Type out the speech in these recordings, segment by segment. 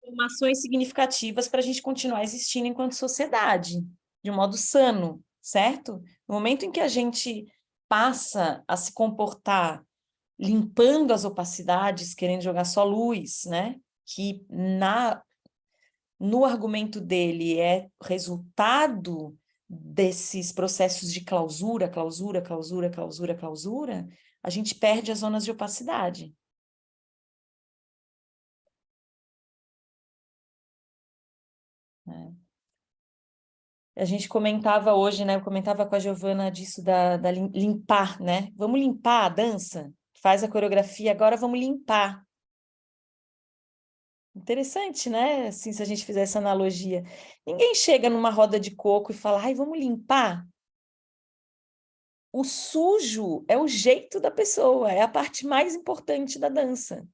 Informações significativas para a gente continuar existindo enquanto sociedade, de um modo sano, certo? No momento em que a gente passa a se comportar limpando as opacidades, querendo jogar só luz, né? Que no argumento dele é resultado desses processos de clausura, clausura, clausura, clausura, clausura, a gente perde as zonas de opacidade. Né? A gente comentava hoje, né? Eu comentava com a Giovana disso da limpar, né? Vamos limpar a dança? Faz a coreografia, agora vamos limpar. Interessante, né? Assim, se a gente fizer essa analogia. Ninguém chega numa roda de coco e fala, ai, vamos limpar. O sujo é o jeito da pessoa, é a parte mais importante da dança.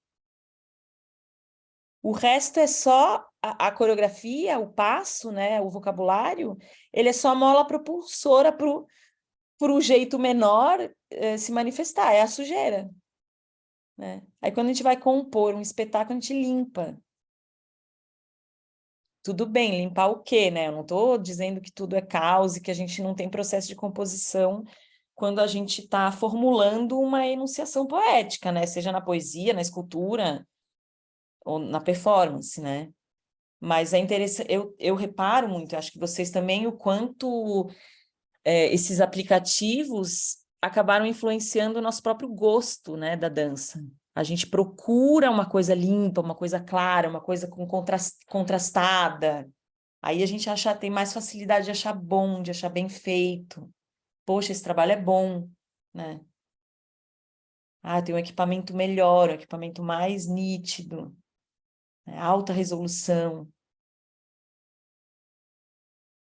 O resto é só a coreografia, o passo, né? O vocabulário, ele é só a mola propulsora para o jeito menor se manifestar, é a sujeira. Né? Aí quando a gente vai compor um espetáculo, a gente limpa. Tudo bem, limpar o quê, né? Eu não estou dizendo que tudo é caos e que a gente não tem processo de composição quando a gente está formulando uma enunciação poética, né? Seja na poesia, na escultura ou na performance, né? Mas é interessante, eu reparo muito, acho que vocês também, o quanto esses aplicativos acabaram influenciando o nosso próprio gosto, né, da dança. A gente procura uma coisa limpa, uma coisa clara, uma coisa com contrastada. Aí a gente tem mais facilidade de achar bom, de achar bem feito. Poxa, esse trabalho é bom, né? Ah, tem um equipamento melhor, um equipamento mais nítido, né? Alta resolução.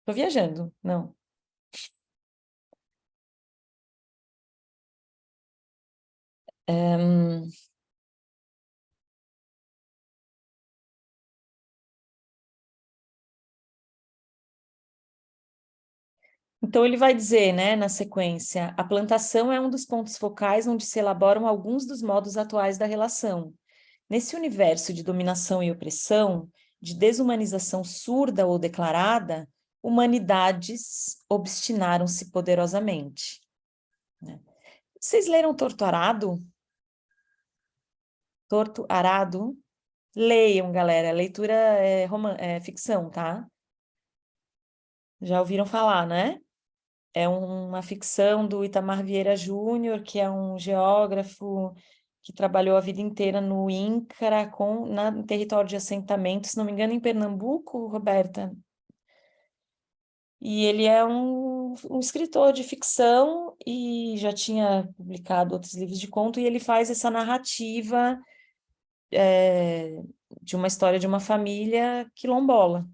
Tô viajando, não. Então, ele vai dizer, né, na sequência, a plantação é um dos pontos focais onde se elaboram alguns dos modos atuais da relação. Nesse universo de dominação e opressão, de desumanização surda ou declarada, humanidades obstinaram-se poderosamente. Né? Vocês leram Torto Arado? Torto Arado? Leiam, galera. Leitura é ficção, tá? Já ouviram falar, né? É uma ficção do Itamar Vieira Júnior, que é um geógrafo que trabalhou a vida inteira no INCRA, em território de assentamento, se não me engano, em Pernambuco, Roberta. E ele é um escritor de ficção e já tinha publicado outros livros de conto, e ele faz essa narrativa de uma história de uma família quilombola.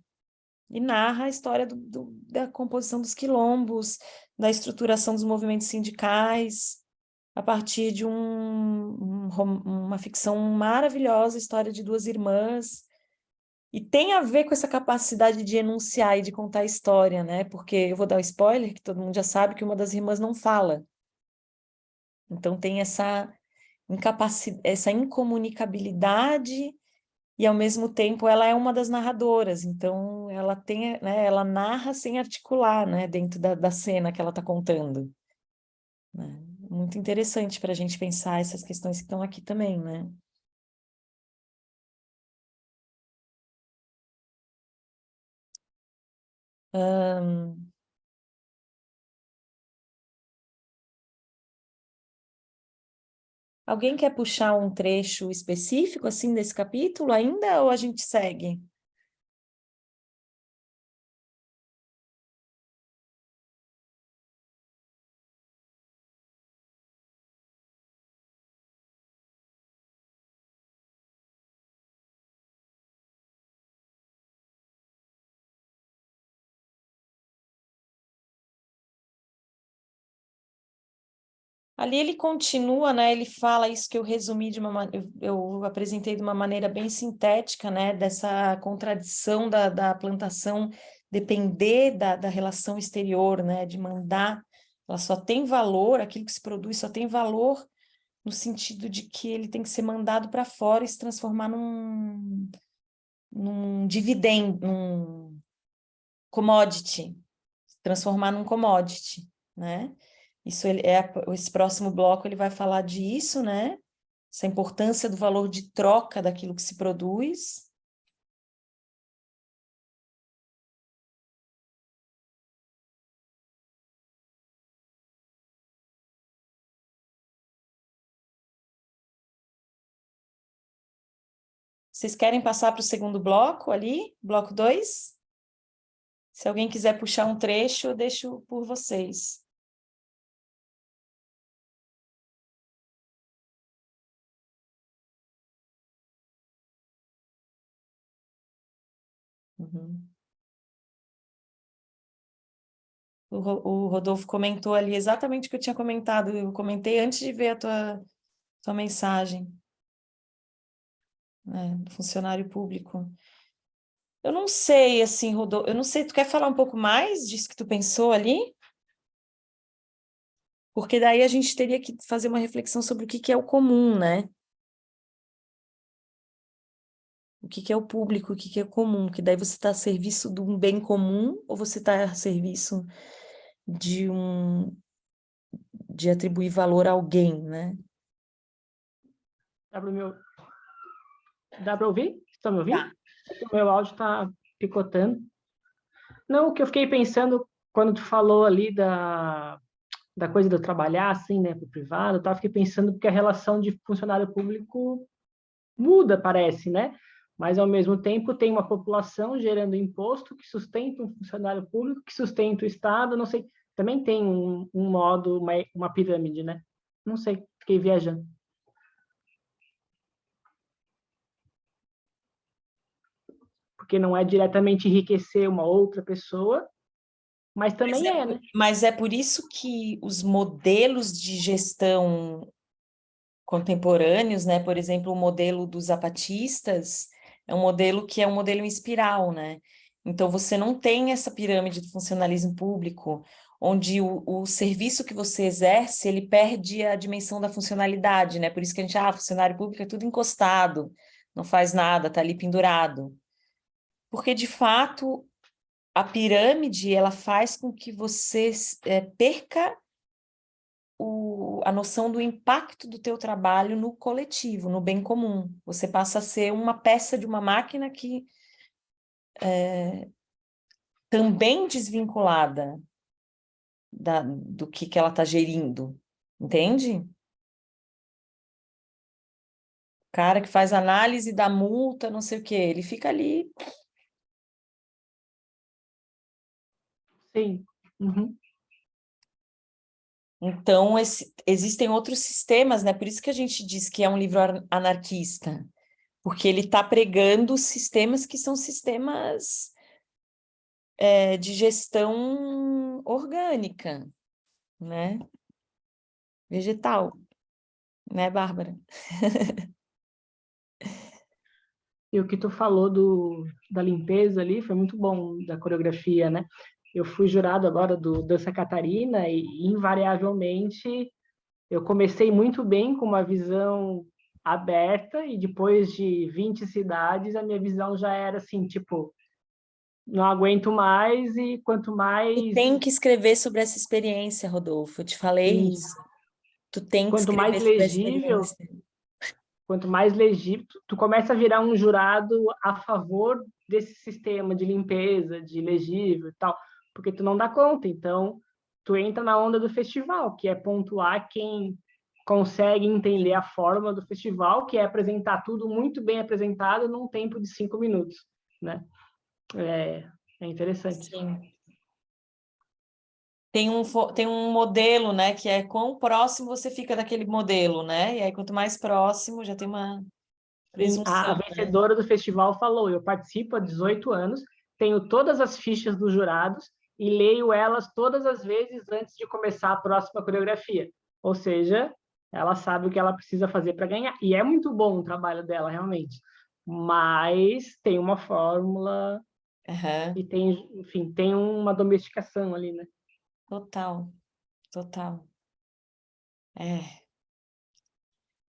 E narra a história da composição dos quilombos, da estruturação dos movimentos sindicais, a partir de uma ficção maravilhosa, história de duas irmãs, e tem a ver com essa capacidade de enunciar e de contar a história, né? Porque eu vou dar um spoiler, que todo mundo já sabe que uma das irmãs não fala. Então tem essa incomunicabilidade e ao mesmo tempo ela é uma das narradoras, então ela tem, né, ela narra sem articular, né, dentro da cena que ela está contando. Né? Muito interessante para a gente pensar essas questões que estão aqui também, né? Alguém quer puxar um trecho específico assim desse capítulo ainda ou a gente segue? Ali ele continua, né? Ele fala isso que eu resumi de eu apresentei de uma maneira bem sintética, né? Dessa contradição da plantação depender da relação exterior, né? De mandar, ela só tem valor, aquilo que se produz só tem valor no sentido de que ele tem que ser mandado para fora e se transformar num dividendo, num commodity, transformar num commodity, né? Esse próximo bloco ele vai falar disso, né? Essa importância do valor de troca daquilo que se produz. Vocês querem passar para o segundo bloco ali? Bloco 2? Se alguém quiser puxar um trecho, eu deixo por vocês. Uhum. O Rodolfo comentou ali exatamente o que eu tinha comentado. Eu comentei antes de ver a tua mensagem, né, do funcionário público. Eu não sei, assim, Rodolfo, eu não sei, tu quer falar um pouco mais disso que tu pensou ali? Porque daí a gente teria que fazer uma reflexão sobre o que que é o comum, né? O que que é o público, o que que é comum, que daí você está a serviço de um bem comum ou você está a serviço de atribuir valor a alguém, né? Dá para Dá para ouvir? Estão me ouvindo? Tá. O meu áudio está picotando. Não, o que eu fiquei pensando quando tu falou ali da coisa de eu trabalhar assim, né, para o privado, tá? Fiquei pensando porque a relação de funcionário público muda, parece, né? Mas, ao mesmo tempo, tem uma população gerando imposto que sustenta um funcionário público, que sustenta o Estado, não sei. Também tem um modo, uma pirâmide, né? Não sei, fiquei viajando. Porque não é diretamente enriquecer uma outra pessoa, mas também é, né? Mas é por isso que os modelos de gestão contemporâneos, né? Por exemplo, o modelo dos zapatistas é um modelo que é um modelo em espiral, né? Então, você não tem essa pirâmide do funcionalismo público, onde o serviço que você exerce, ele perde a dimensão da funcionalidade, né? Por isso que a gente, funcionário público é tudo encostado, não faz nada, tá ali pendurado. Porque, de fato, a pirâmide, ela faz com que você perca a noção do impacto do teu trabalho no coletivo, no bem comum. Você passa a ser uma peça de uma máquina que também desvinculada do que ela está gerindo, entende? O cara que faz análise da multa, não sei o quê, ele fica ali. Sim. Uhum. Então, existem outros sistemas, né? Por isso que a gente diz que é um livro anarquista, porque ele está pregando sistemas que são sistemas de gestão orgânica, né? Vegetal, né, Bárbara? E o que tu falou da limpeza ali foi muito bom, da coreografia, né? Eu fui jurado agora do Dança Catarina e, invariavelmente, eu comecei muito bem com uma visão aberta e depois de 20 cidades, a minha visão já era assim, tipo, não aguento mais e quanto Tu mais tem que escrever sobre essa experiência, Rodolfo. Eu te falei e isso. Tu tem que quanto mais escrever sobre a legível, experiência. quanto mais legível, tu começa a virar um jurado a favor desse sistema de limpeza, de legível e tal, porque tu não dá conta. Então, tu entra na onda do festival, que é pontuar quem consegue entender a forma do festival, que é apresentar tudo muito bem apresentado num tempo de 5 minutos, né? É interessante. Sim. Tem um modelo, né, que é quão próximo você fica daquele modelo, né? E aí, quanto mais próximo, já tem uma Sim, a presunção, né? vencedora do festival falou: eu participo há 18 anos, tenho todas as fichas dos jurados e leio elas todas as vezes antes de começar a próxima coreografia. Ou seja, ela sabe o que ela precisa fazer para ganhar. E é muito bom o trabalho dela, realmente. Mas tem uma fórmula e Aham. tem, enfim, tem uma domesticação ali, né? Total, total. É.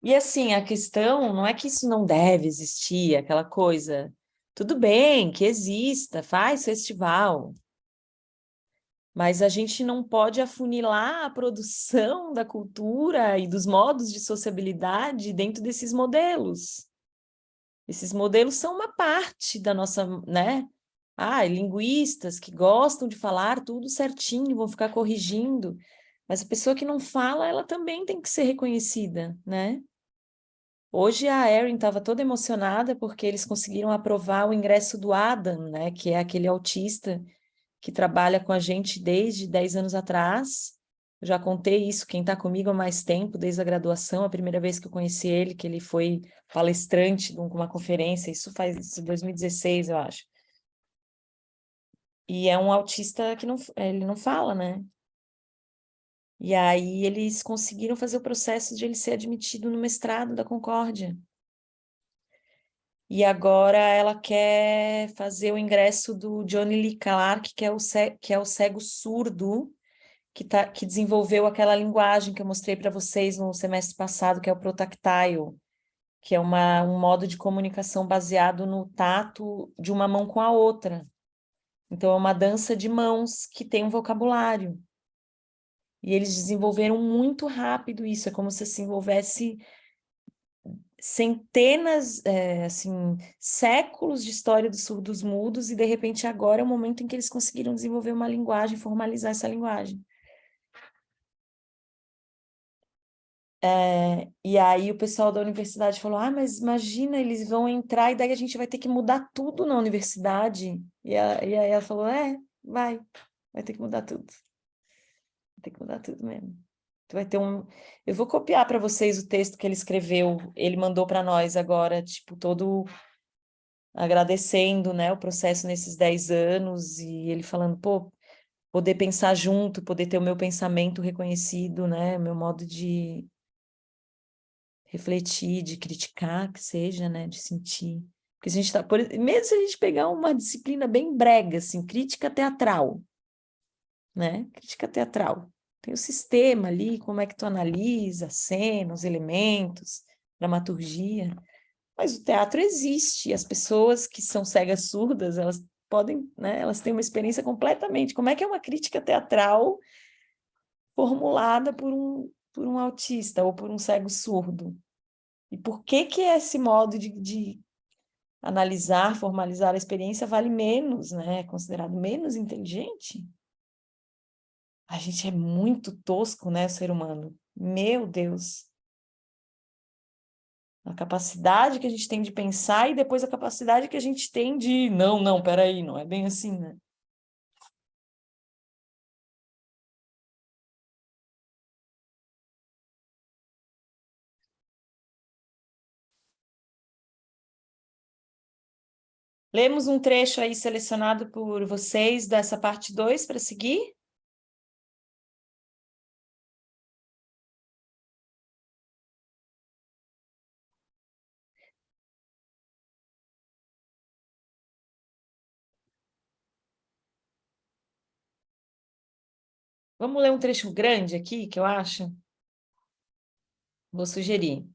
E assim, a questão não é que isso não deve existir, aquela coisa. Tudo bem que exista, faz festival, mas a gente não pode afunilar a produção da cultura e dos modos de sociabilidade dentro desses modelos. Esses modelos são uma parte da nossa, né? Linguistas que gostam de falar tudo certinho, vão ficar corrigindo, mas a pessoa que não fala, ela também tem que ser reconhecida, né? Hoje a Erin estava toda emocionada porque eles conseguiram aprovar o ingresso do Adam, né? Que é aquele autista que trabalha com a gente desde 10 anos atrás. Eu já contei isso, quem está comigo há mais tempo, desde a graduação, a primeira vez que eu conheci ele, que ele foi palestrante de uma conferência, isso faz 2016, eu acho. E é um autista que ele não fala, né? E aí eles conseguiram fazer o processo de ele ser admitido no mestrado da Concórdia. E agora ela quer fazer o ingresso do Johnny Lee Clark, que é o cego surdo, que desenvolveu aquela linguagem que eu mostrei para vocês no semestre passado, que é o protactile, que é um modo de comunicação baseado no tato de uma mão com a outra. Então, é uma dança de mãos que tem um vocabulário. E eles desenvolveram muito rápido isso, é como se se envolvesse centenas, assim, séculos de história dos surdos mudos, e de repente agora é o momento em que eles conseguiram desenvolver uma linguagem, formalizar essa linguagem. E aí o pessoal da universidade falou, mas imagina, eles vão entrar e daí a gente vai ter que mudar tudo na universidade. E aí ela falou, vai ter que mudar tudo. Vai ter que mudar tudo mesmo. Tu vai ter Eu vou copiar para vocês o texto que ele escreveu, ele mandou para nós agora, tipo, todo agradecendo, né, o processo nesses 10 anos, e ele falando, pô, poder pensar junto, poder ter o meu pensamento reconhecido, né, meu modo de refletir, de criticar, que seja, né, de sentir. Porque a gente tá, mesmo se a gente pegar uma disciplina bem brega, assim, crítica teatral, né, crítica teatral, tem o sistema ali, como é que tu analisa a cena, os elementos, dramaturgia, mas o teatro existe, e as pessoas que são cegas surdas, elas podem, né, elas têm uma experiência completamente, como é que é uma crítica teatral formulada por um autista ou por um cego surdo? E por que que esse modo de analisar, formalizar a experiência vale menos, né? É considerado menos inteligente? A gente é muito tosco, né, ser humano? Meu Deus! A capacidade que a gente tem de pensar e depois a capacidade que a gente tem de... Não, peraí, não é bem assim, né? Lemos um trecho aí selecionado por vocês dessa parte 2 para seguir? Vamos ler um trecho grande aqui, que eu acho. Vou sugerir.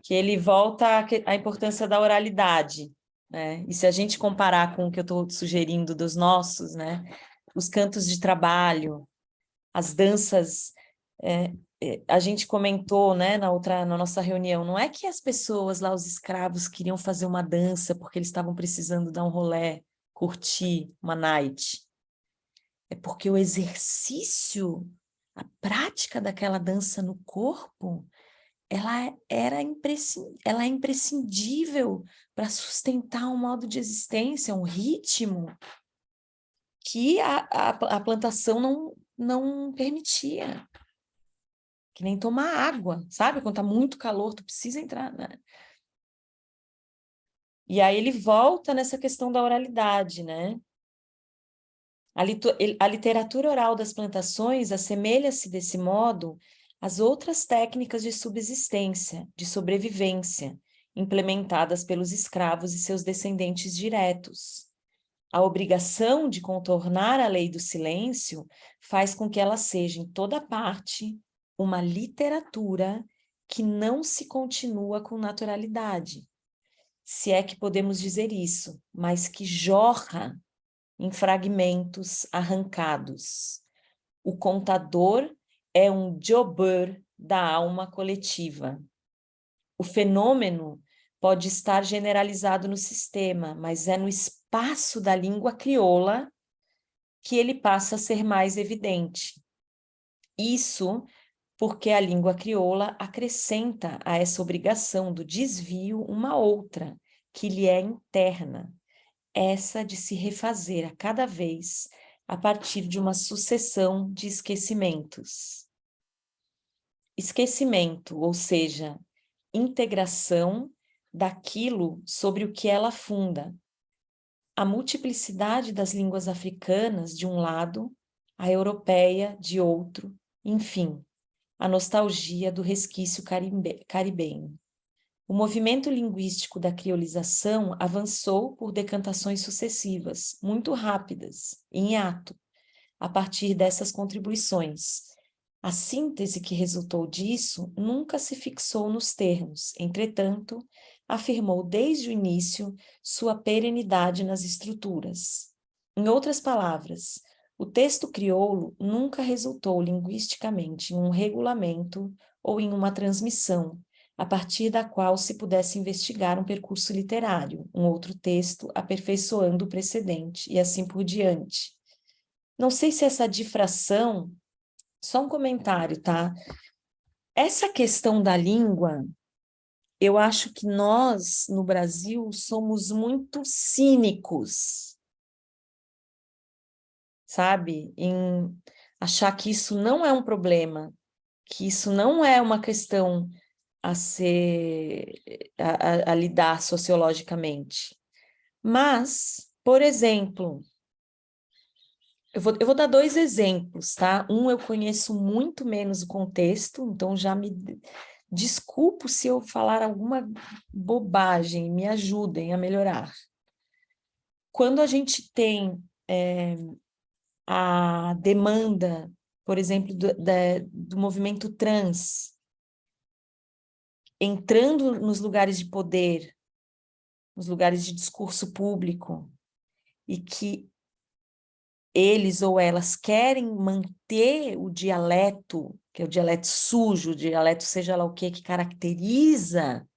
Que ele volta à importância da oralidade, né? E se a gente comparar com o que eu estou sugerindo dos nossos, né? Os cantos de trabalho, as danças, a gente comentou, né, na nossa reunião, não é que as pessoas lá, os escravos, queriam fazer uma dança porque eles estavam precisando dar um rolê, curtir uma night. É porque o exercício, a prática daquela dança no corpo, ela é imprescindível para sustentar um modo de existência, um ritmo que a plantação não permitia. Que nem tomar água, sabe? Quando tá muito calor, tu precisa entrar, né? E aí ele volta nessa questão da oralidade, né? A literatura oral das plantações assemelha-se desse modo às outras técnicas de subsistência, de sobrevivência, implementadas pelos escravos e seus descendentes diretos. A obrigação de contornar a lei do silêncio faz com que ela seja, em toda parte, uma literatura que não se continua com naturalidade. se é que podemos dizer isso, mas que jorra em fragmentos arrancados. O contador é um jobber da alma coletiva. O fenômeno pode estar generalizado no sistema, mas é no espaço da língua crioula que ele passa a ser mais evidente. Isso porque a língua crioula acrescenta a essa obrigação do desvio uma outra, que lhe é interna, essa de se refazer a cada vez a partir de uma sucessão de esquecimentos. Esquecimento, ou seja, integração daquilo sobre o que ela funda. A multiplicidade das línguas africanas, de um lado, a europeia, de outro, enfim, a nostalgia do resquício caribenho. O movimento linguístico da criolização avançou por decantações sucessivas, muito rápidas, em hiato, a partir dessas contribuições. A síntese que resultou disso nunca se fixou nos termos, entretanto, afirmou desde o início sua perenidade nas estruturas. Em outras palavras, o texto crioulo nunca resultou linguisticamente em um regulamento ou em uma transmissão, a partir da qual se pudesse investigar um percurso literário, um outro texto aperfeiçoando o precedente, e assim por diante. Não sei se essa difração, só um comentário, tá? Essa questão da língua, eu acho que nós, no Brasil, somos muito cínicos, sabe? Em achar que isso não é um problema, que isso não é uma questão a ser, a lidar sociologicamente. Mas, por exemplo, eu vou dar dois exemplos, tá? Um, eu conheço muito menos o contexto, então já me desculpo se eu falar alguma bobagem, me ajudem a melhorar. Quando a gente tem a demanda, por exemplo, do movimento trans, entrando nos lugares de poder, nos lugares de discurso público, e que eles ou elas querem manter o dialeto, que é o dialeto sujo, o dialeto seja lá o que caracteriza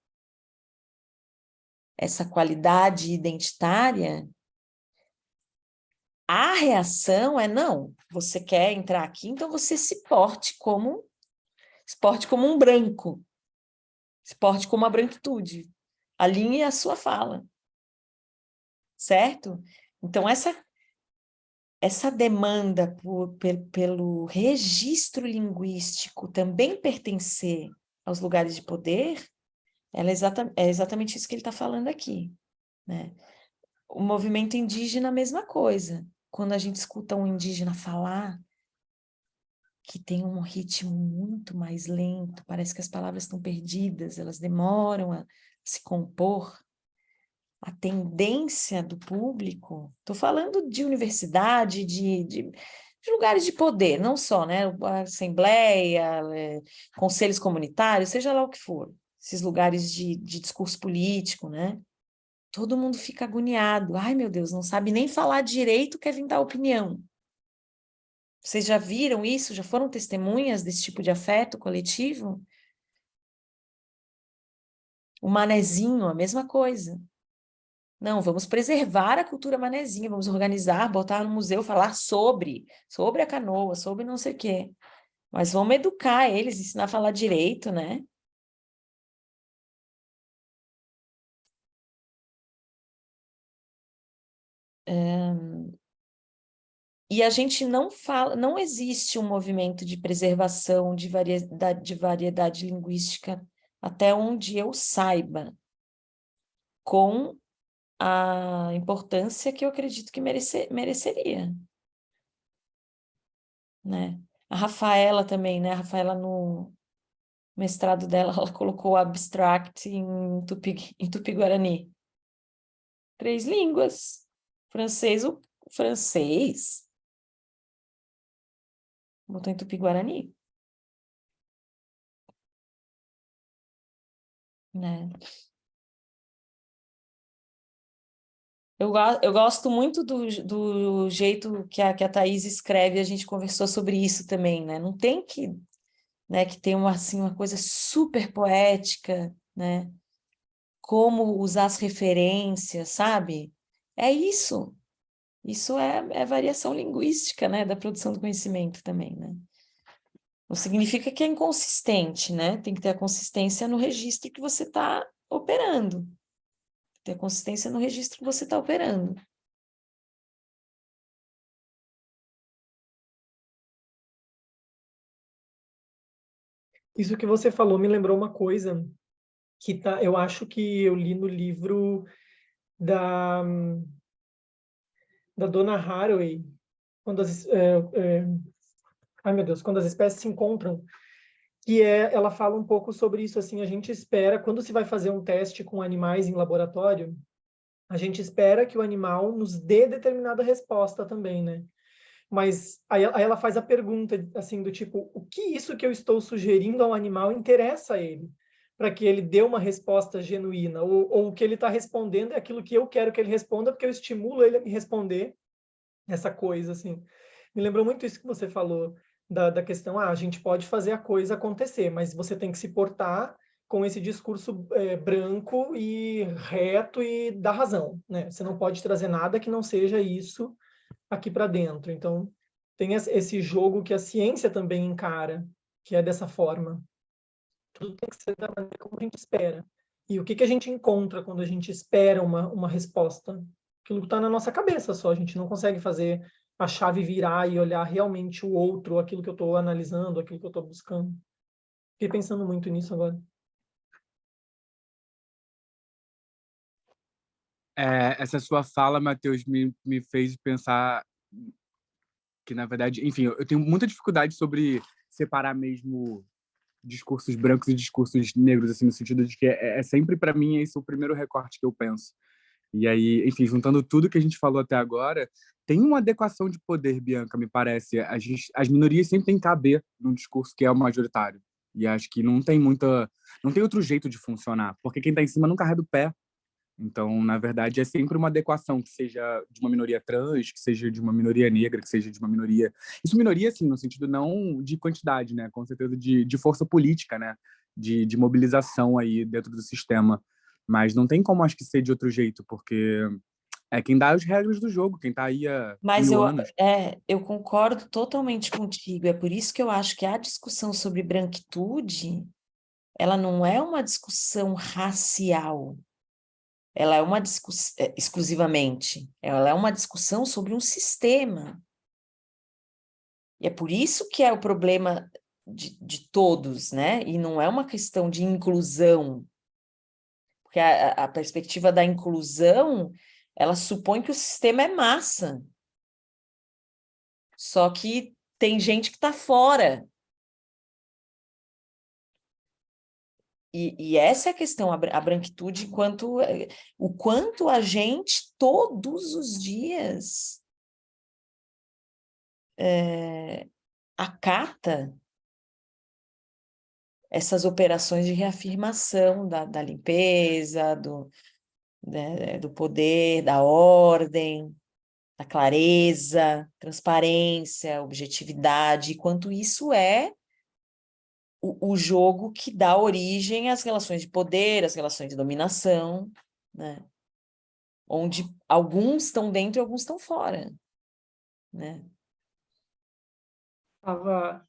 essa qualidade identitária, a reação é não, você quer entrar aqui, então você se porte como um branco, se porte como a branquitude, alinhe a sua fala, certo? Então essa demanda pelo registro linguístico também pertencer aos lugares de poder, ela é exatamente isso que ele está falando aqui, né? O movimento indígena, a mesma coisa. Quando a gente escuta um indígena falar, que tem um ritmo muito mais lento, parece que as palavras estão perdidas, elas demoram a se compor, a tendência do público, estou falando de universidade, de lugares de poder, não só, né? A assembleia, conselhos comunitários, seja lá o que for, esses lugares de discurso político, né? Todo mundo fica agoniado. Ai, meu Deus, não sabe nem falar direito, quer vir dar opinião. Vocês já viram isso? Já foram testemunhas desse tipo de afeto coletivo? O manezinho, a mesma coisa. Não, vamos preservar a cultura manezinha, vamos organizar, botar no museu, falar sobre a canoa, sobre não sei o quê. Mas vamos educar eles, ensinar a falar direito, né? E a gente não fala, não existe um movimento de preservação de variedade linguística, até onde eu saiba, com a importância que eu acredito que mereceria, né? A Rafaela também, né? A Rafaela, no mestrado dela, ela colocou abstract em Tupi-Guarani. 3 línguas. Francês, o francês, botou em Tupi-Guarani, né? Eu gosto muito do jeito que a Thaís escreve, a gente conversou sobre isso também, né? Não tem que, né, que ter uma, assim, uma coisa super poética, né? Como usar as referências, sabe? É isso. Isso é variação linguística, né? Da produção do conhecimento também, né? Não significa que é inconsistente, né? Tem que ter a consistência no registro que você está operando. Ter a consistência no registro que você está operando. Isso que você falou me lembrou uma coisa que tá, eu acho que eu li no livro da, da Donna Haraway, quando ai meu Deus, quando as espécies se encontram, que ela fala um pouco sobre isso, assim, a gente espera, quando se vai fazer um teste com animais em laboratório, a gente espera que o animal nos dê determinada resposta também, né? Mas aí ela faz a pergunta, assim, do tipo, o que isso que eu estou sugerindo ao animal interessa a ele? Para que ele dê uma resposta genuína? Ou o que ele está respondendo é aquilo que eu quero que ele responda, porque eu estimulo ele a me responder essa coisa, assim. Me lembrou muito isso que você falou, da questão, a gente pode fazer a coisa acontecer, mas você tem que se portar com esse discurso branco e reto e da razão, né? Você não pode trazer nada que não seja isso aqui para dentro. Então, tem esse jogo que a ciência também encara, que é dessa forma. Tudo tem que ser da maneira como a gente espera. E o que que a gente encontra quando a gente espera uma resposta? Aquilo que está na nossa cabeça só. A gente não consegue fazer a chave virar e olhar realmente o outro, aquilo que eu estou analisando, aquilo que eu estou buscando. Fiquei pensando muito nisso agora. Essa sua fala, Matheus, me fez pensar que, na verdade, enfim, eu tenho muita dificuldade sobre separar mesmo discursos brancos e discursos negros, assim, no sentido de que é sempre, para mim, esse é o primeiro recorte que eu penso. E aí, enfim, juntando tudo que a gente falou até agora, tem uma adequação de poder, Bianca, me parece. As minorias sempre têm que caber num discurso que é o majoritário. E acho que não tem outro jeito de funcionar, porque quem está em cima não carrega o pé. Então, na verdade, é sempre uma adequação, que seja de uma minoria trans, que seja de uma minoria negra, que seja de uma minoria... Isso minoria, assim, no sentido não de quantidade, né? Com certeza de força política, né? De mobilização aí dentro do sistema. Mas não tem como, acho que, ser de outro jeito, porque é quem dá as regras do jogo, quem tá aí há Mas 1000 anos. eu concordo totalmente contigo. É por isso que eu acho que a discussão sobre branquitude, ela não é uma discussão racial. Ela é uma discussão exclusivamente. Ela é uma discussão sobre um sistema. E é por isso que é o problema de todos, né? E não é uma questão de inclusão. Porque a perspectiva da inclusão, ela supõe que o sistema é massa. Só que tem gente que está fora. E essa é a questão, a branquitude, o quanto a gente, todos os dias, acata essas operações de reafirmação da limpeza, do poder, da ordem, da clareza, transparência, objetividade, e quanto isso é o jogo que dá origem às relações de poder, às relações de dominação, né? Onde alguns estão dentro e alguns estão fora, né?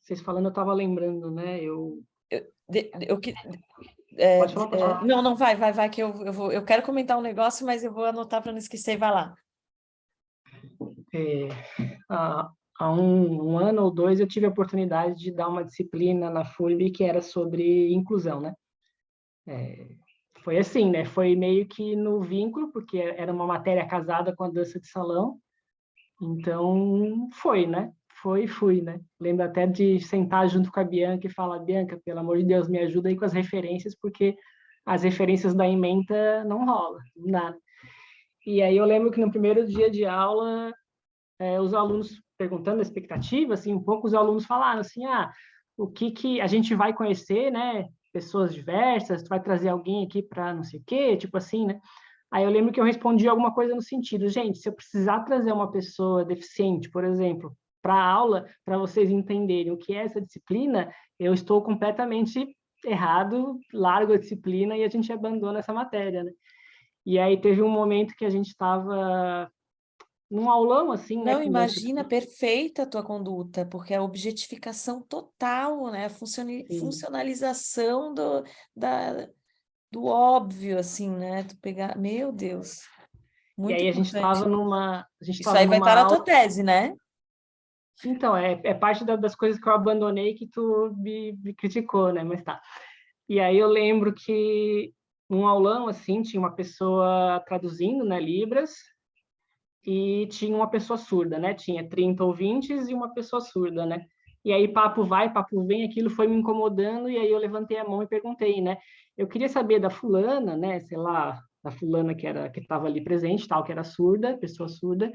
Vocês falando, eu estava lembrando, né? Pode falar, pode falar. Não, vai, que eu quero comentar um negócio, mas eu vou anotar para não esquecer, vai lá. Há um ano ou dois eu tive a oportunidade de dar uma disciplina na FURB que era sobre inclusão, né? Foi assim, né? Foi meio que no vínculo, porque era uma matéria casada com a dança de salão. Então, foi, né? Fui, né? Lembro até de sentar junto com a Bianca e falar, Bianca, pelo amor de Deus, me ajuda aí com as referências, porque as referências da ementa não rola, não dá. E aí eu lembro que no primeiro dia de aula, os alunos perguntando a expectativa, assim, um pouco os alunos falaram assim, o que a gente vai conhecer, né? Pessoas diversas, tu vai trazer alguém aqui para não sei o quê, tipo assim, né? Aí eu lembro que eu respondi alguma coisa no sentido, gente, se eu precisar trazer uma pessoa deficiente, por exemplo, para a aula, para vocês entenderem o que é essa disciplina, eu estou completamente errado, largo a disciplina e a gente abandona essa matéria, né? E aí teve um momento que a gente estava num aulão, assim, né, Não, com dança. imagina, perfeita a tua conduta, porque é a objetificação total, né? A Sim. funcionalização do óbvio, assim, né? Tu pegar, meu Deus, E muito aí importante. a gente Isso estava aí vai numa estar na tua aula. tese, né? Então, é parte das coisas que eu abandonei que tu me criticou, né? Mas tá. E aí eu lembro que num aulão, assim, tinha uma pessoa traduzindo, né, Libras, e tinha uma pessoa surda, né? Tinha 30 ouvintes e uma pessoa surda, né? E aí papo vai, papo vem, aquilo foi me incomodando, e aí eu levantei a mão e perguntei, né? Eu queria saber da fulana, né? Sei lá, da fulana que estava ali presente, tal, que era surda, pessoa surda,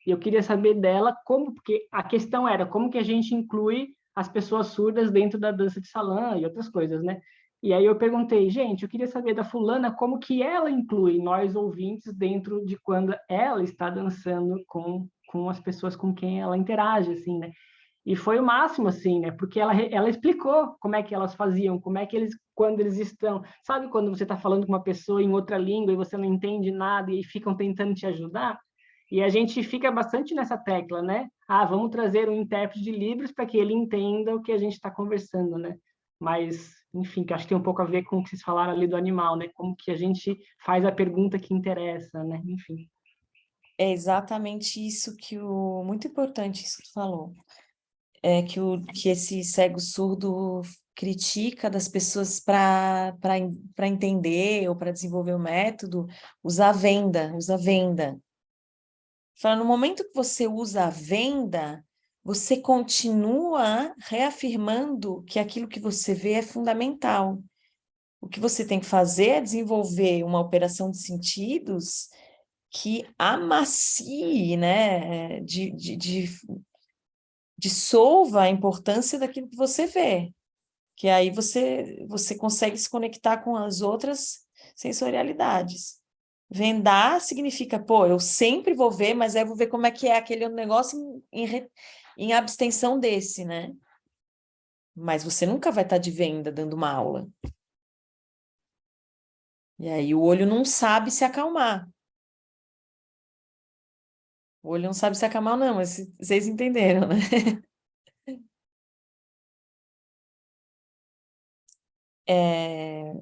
e eu queria saber dela como, porque a questão era como que a gente inclui as pessoas surdas dentro da dança de salão e outras coisas, né? E aí eu perguntei, gente, eu queria saber da fulana como que ela inclui nós ouvintes dentro de quando ela está dançando com as pessoas com quem ela interage, assim, né? E foi o máximo, assim, né? Porque ela explicou como é que elas faziam, como é que eles, quando eles estão... Sabe quando você está falando com uma pessoa em outra língua e você não entende nada e ficam tentando te ajudar? E a gente fica bastante nessa tecla, né? Ah, vamos trazer um intérprete de Libras para que ele entenda o que a gente está conversando, né? Mas, enfim, que acho que tem um pouco a ver com o que vocês falaram ali do animal, né? Como que a gente faz a pergunta que interessa, né? Enfim. É exatamente isso muito importante isso que tu falou. É que esse cego surdo critica das pessoas para entender ou para desenvolver o método, usa a venda. Fala, no momento que você usa a venda, você continua reafirmando que aquilo que você vê é fundamental. O que você tem que fazer é desenvolver uma operação de sentidos que amacie, né, dissolva a importância daquilo que você vê, que aí você consegue se conectar com as outras sensorialidades. Vendar significa, pô, eu sempre vou ver, mas aí eu vou ver como é que é aquele negócio em abstenção desse, né? Mas você nunca vai estar de venda dando uma aula. E aí o olho não sabe se acalmar. O olho não sabe se acalmar, não, mas vocês entenderam, né? É...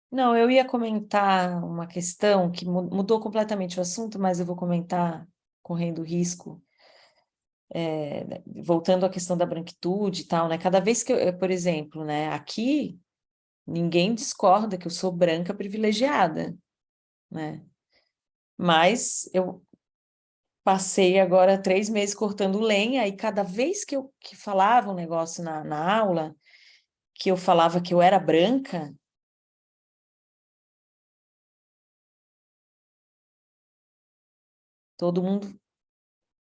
Não, eu ia comentar uma questão que mudou completamente o assunto, mas eu vou comentar correndo risco, voltando à questão da branquitude e tal, né? Cada vez que por exemplo, né, aqui ninguém discorda que eu sou branca privilegiada, né? Mas eu passei agora 3 meses cortando lenha e cada vez que falava um negócio na aula, que eu falava que eu era branca, todo mundo,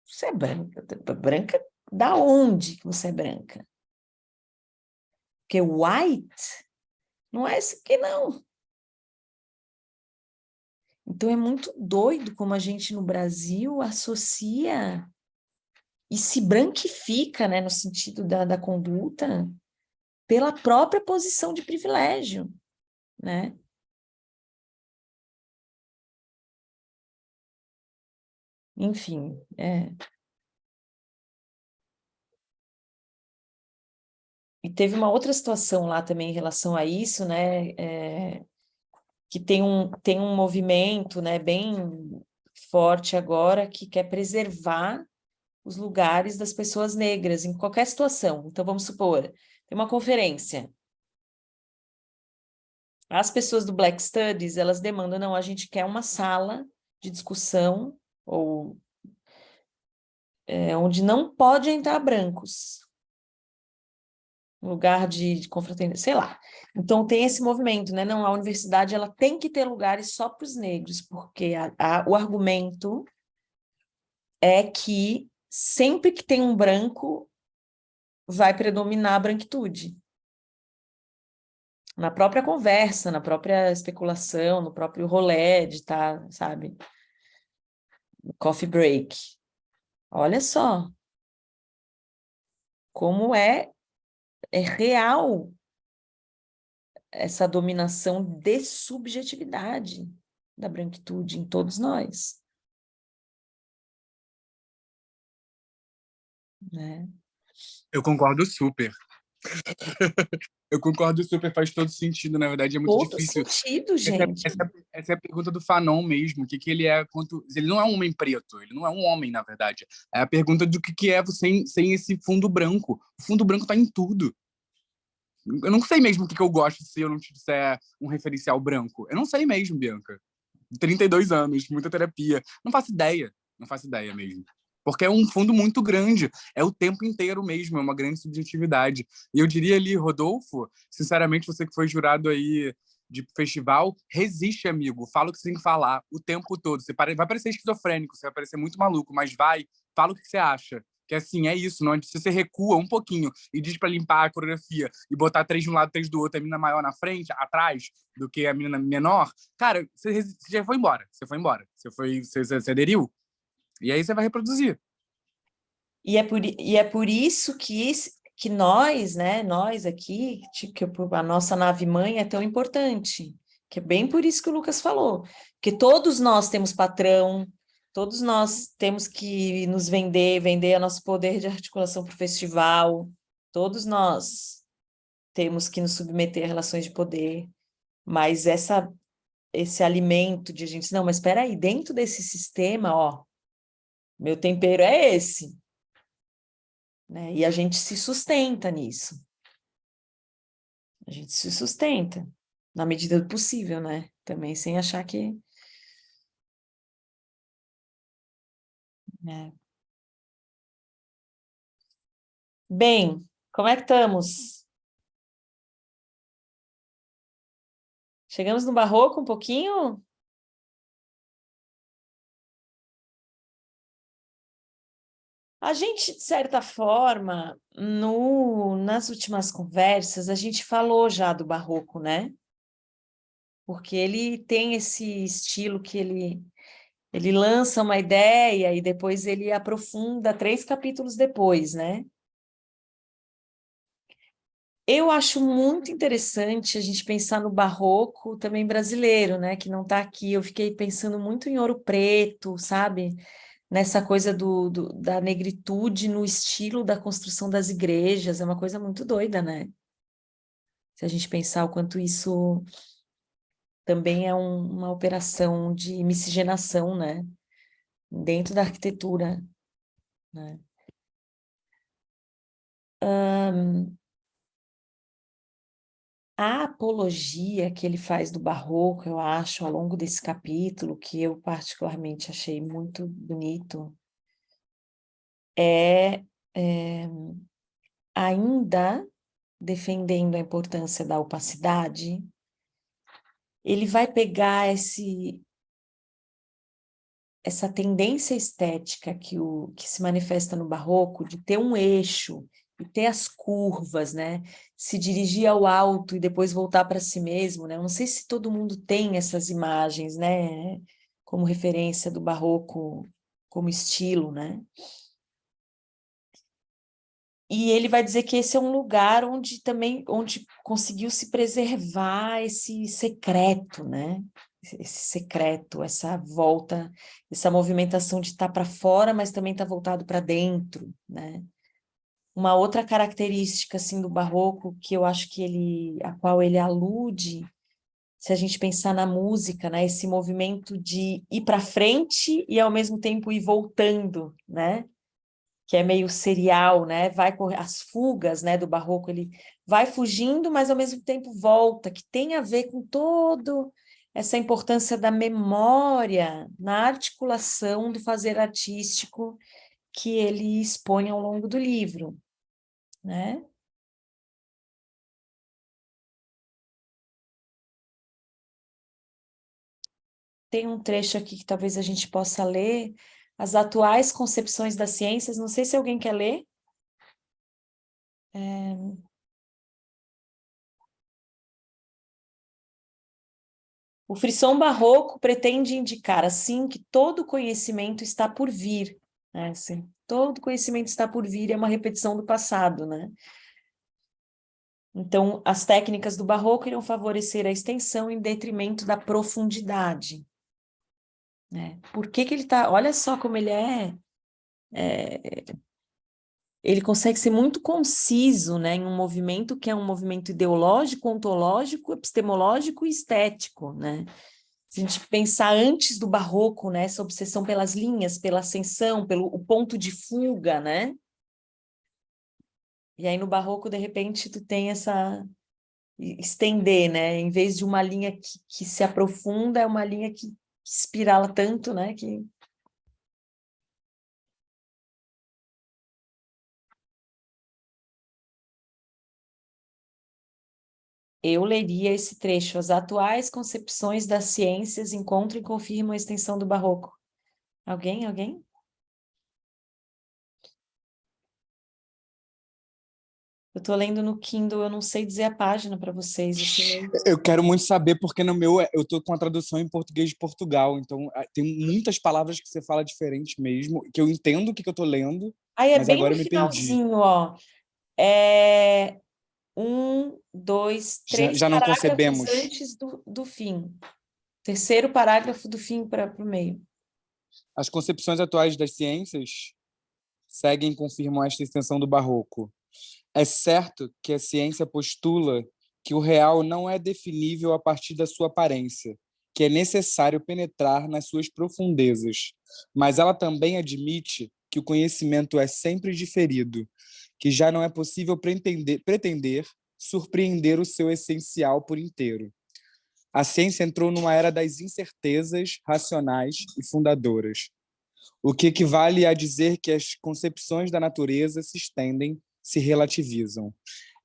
você é branca? Branca da onde que você é branca? Porque white não é esse aqui, não. Então é muito doido como a gente no Brasil associa e se branquifica, né, no sentido da conduta, pela própria posição de privilégio, né? Enfim, E teve uma outra situação lá também em relação a isso, né? Que tem um movimento, né, bem forte agora que quer preservar os lugares das pessoas negras em qualquer situação. Então, vamos supor, tem uma conferência. As pessoas do Black Studies, elas demandam, não, a gente quer uma sala de discussão ou onde não pode entrar brancos. Um lugar de confraternidade, sei lá. Então, tem esse movimento, né? Não, a universidade ela tem que ter lugares só para os negros, porque o argumento é que sempre que tem um branco, vai predominar a branquitude. na própria conversa, na própria especulação, no próprio rolê de estar, sabe? No coffee break. Olha só como é real essa dominação de subjetividade da branquitude em todos nós, né? Eu concordo super. Eu concordo super, faz todo sentido, na verdade, é muito Todo difícil. sentido, gente. Essa é a pergunta do Fanon mesmo, o que, que ele é, ele não é um homem preto, ele não é um homem, na verdade. É a pergunta do que é sem esse fundo branco. O fundo branco está em tudo. Eu não sei mesmo o que eu gosto se eu não te disser um referencial branco. Eu não sei mesmo, Bianca. 32 anos, muita terapia. Não faço ideia mesmo. Porque é um fundo muito grande, é o tempo inteiro mesmo, é uma grande subjetividade. E eu diria ali, Rodolfo, sinceramente, você que foi jurado aí de festival, resiste, amigo, fala o que você tem que falar o tempo todo. Você vai parecer esquizofrênico, você vai parecer muito maluco, mas fala o que você acha. Que assim, é isso, não? Se você recua um pouquinho e diz para limpar a coreografia e botar 3 de um lado, 3 do outro, a menina maior na frente, atrás, do que a menina menor, cara, você já foi embora. Você aderiu. E aí você vai reproduzir. E é por isso que nós, né, nós aqui, que a nossa nave-mãe é tão importante. Que é bem por isso que o Lucas falou. Que todos nós temos patrão, todos nós temos que nos vender o nosso poder de articulação para o festival, todos nós temos que nos submeter a relações de poder, mas esse alimento de gente, não, mas espera aí, dentro desse sistema, ó, meu tempero é esse, né? E a gente se sustenta nisso. A gente se sustenta, na medida do possível, né? Também sem achar que... né? Bem, como é que estamos? Chegamos no barroco um pouquinho? A gente, de certa forma, nas últimas conversas, a gente falou já do barroco, né? Porque ele tem esse estilo que ele lança uma ideia e depois ele aprofunda 3 capítulos depois, né? Eu acho muito interessante a gente pensar no barroco também brasileiro, né? Que não está aqui. Eu fiquei pensando muito em Ouro Preto, sabe? Nessa coisa da negritude no estilo da construção das igrejas. É uma coisa muito doida, né? Se a gente pensar o quanto isso também é uma operação de miscigenação, né? Dentro da arquitetura, né? A apologia que ele faz do barroco, eu acho, ao longo desse capítulo, que eu particularmente achei muito bonito, é ainda defendendo a importância da opacidade, ele vai pegar essa tendência estética que se manifesta no barroco, de ter um eixo e ter as curvas, né? Se dirigir ao alto e depois voltar para si mesmo, né? Eu não sei se todo mundo tem essas imagens, né? Como referência do barroco como estilo, né? E ele vai dizer que esse é um lugar onde conseguiu se preservar esse secreto, né? Esse secreto, essa volta, essa movimentação de estar para fora, mas também estar voltado para dentro, né? Uma outra característica assim do barroco que eu acho que a qual ele alude, se a gente pensar na música, né? Esse movimento de ir para frente e ao mesmo tempo ir voltando, né? Que é meio serial, né? Vai correr as fugas, né, do barroco, ele vai fugindo, mas ao mesmo tempo volta, que tem a ver com todo essa importância da memória na articulação do fazer artístico que ele expõe ao longo do livro, né? Tem um trecho aqui que talvez a gente possa ler, as atuais concepções das ciências, não sei se alguém quer ler. O frisson barroco pretende indicar, assim, que todo conhecimento está por vir, né? Assim, todo conhecimento está por vir é uma repetição do passado, né? Então, as técnicas do barroco irão favorecer a extensão em detrimento da profundidade, né? Por que que ele tá... Olha só como ele ele consegue ser muito conciso, né, em um movimento que é um movimento ideológico, ontológico, epistemológico e estético, né? Se a gente pensar antes do barroco, né, essa obsessão pelas linhas, pela ascensão, pelo o ponto de fuga, né? E aí no barroco, de repente, tu tem essa estender, né? Em vez de uma linha que se aprofunda, é uma linha que espirala tanto, né? Que eu leria esse trecho. As atuais concepções das ciências encontram e confirmam a extensão do barroco. Alguém? Alguém? Eu estou lendo no Kindle, eu não sei dizer a página para vocês. Eu quero muito saber, porque no meu eu tô com a tradução em português de Portugal, então tem muitas palavras que você fala diferente mesmo, que eu entendo o que eu tô lendo, Aí é mas bem agora no eu me perdi. finalzinho, ó. É 1, 2, Já, 3 já não parágrafos concebemos. antes do fim. Terceiro parágrafo do fim para o meio. As concepções atuais das ciências seguem e confirmam esta extensão do barroco. É certo que a ciência postula que o real não é definível a partir da sua aparência, que é necessário penetrar nas suas profundezas, mas ela também admite que o conhecimento é sempre diferido, que já não é possível pretender surpreender o seu essencial por inteiro. A ciência entrou numa era das incertezas racionais e fundadoras, o que equivale a dizer que as concepções da natureza se estendem, se relativizam.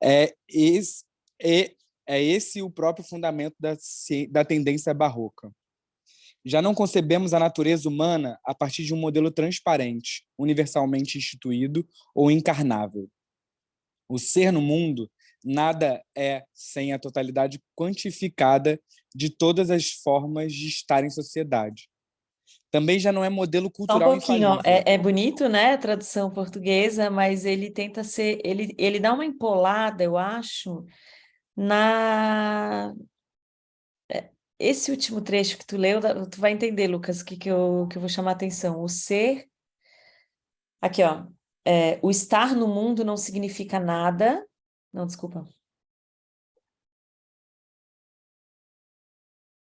É esse, é esse o próprio fundamento da tendência barroca. Já não concebemos a natureza humana a partir de um modelo transparente, universalmente instituído ou encarnável. O ser no mundo nada é sem a totalidade quantificada de todas as formas de estar em sociedade. Também já não é modelo Só um cultural pouquinho, ó. infalível. É bonito, né, a tradução portuguesa, mas ele tenta ser, ele dá uma empolada, eu acho, na esse último trecho que tu leu, tu vai entender, Lucas, o que eu vou chamar a atenção. O ser, aqui, ó, o estar no mundo não significa nada, não, desculpa.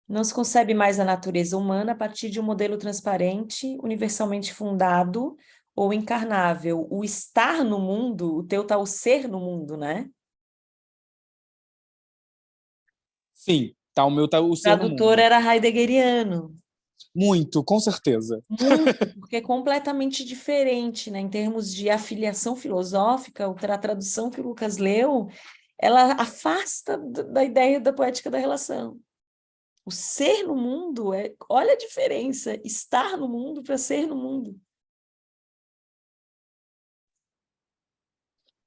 Não se concebe mais a natureza humana a partir de um modelo transparente, universalmente fundado ou encarnável. O estar no mundo, o teu tá o ser no mundo, né? Sim, tá, o meu tá o O ser no tradutor mundo. era heideggeriano. Muito, com certeza. Muito, porque é completamente diferente, né? Em termos de afiliação filosófica, a tradução que o Lucas leu, ela afasta da ideia da poética da relação. O ser no mundo olha a diferença, estar no mundo para ser no mundo.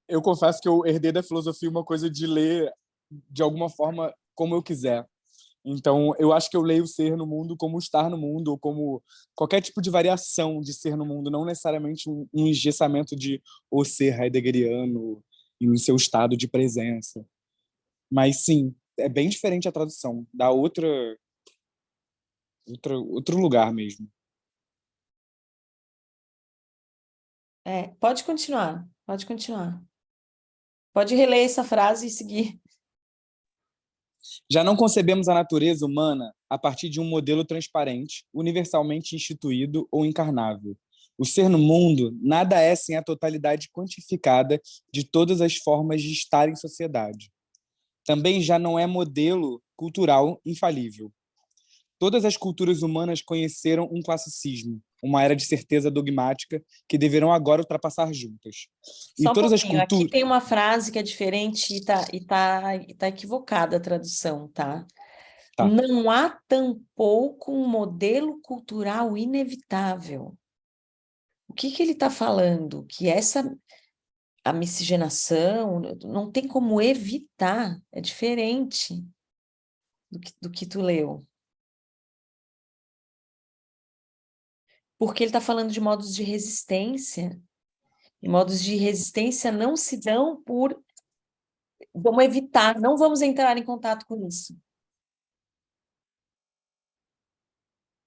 Eu confesso que eu herdei da filosofia uma coisa de ler de alguma forma como eu quiser. Então, eu acho que eu leio ser no mundo como estar no mundo, ou como qualquer tipo de variação de ser no mundo, não necessariamente um engessamento de o ser heideggeriano em seu estado de presença. Mas, sim, é bem diferente a tradução, dá outro lugar mesmo. Pode continuar, pode continuar. Pode reler essa frase e seguir. Já não concebemos a natureza humana a partir de um modelo transparente, universalmente instituído ou encarnável. O ser no mundo nada é sem a totalidade quantificada de todas as formas de estar em sociedade. Também já não é modelo cultural infalível. Todas as culturas humanas conheceram um classicismo, uma era de certeza dogmática que deverão agora ultrapassar juntas. E Só um todas as pouquinho. Aqui culturas... tem uma frase que é diferente e tá equivocada a tradução, tá? Tá. Não há tampouco um modelo cultural inevitável. O que ele está falando? Que a miscigenação não tem como evitar, é diferente do que tu leu. porque ele está falando de modos de resistência. E modos de resistência não se dão por... Vamos evitar, não vamos entrar em contato com isso.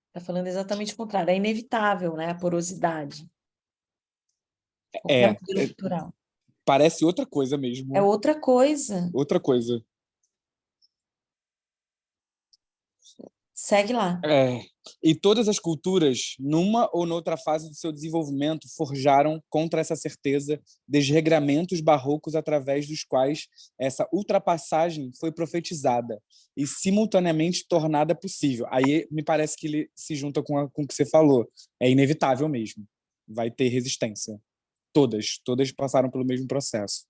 Está falando exatamente o contrário, é inevitável, né, a porosidade. Qualquer modelo cultural. Parece outra coisa mesmo. É outra coisa. Outra coisa. Segue lá. E todas as culturas, numa ou noutra fase do seu desenvolvimento, forjaram contra essa certeza desregramentos barrocos através dos quais essa ultrapassagem foi profetizada e simultaneamente tornada possível. Aí me parece que ele se junta com o que você falou. É inevitável mesmo. Vai ter resistência. Todas passaram pelo mesmo processo.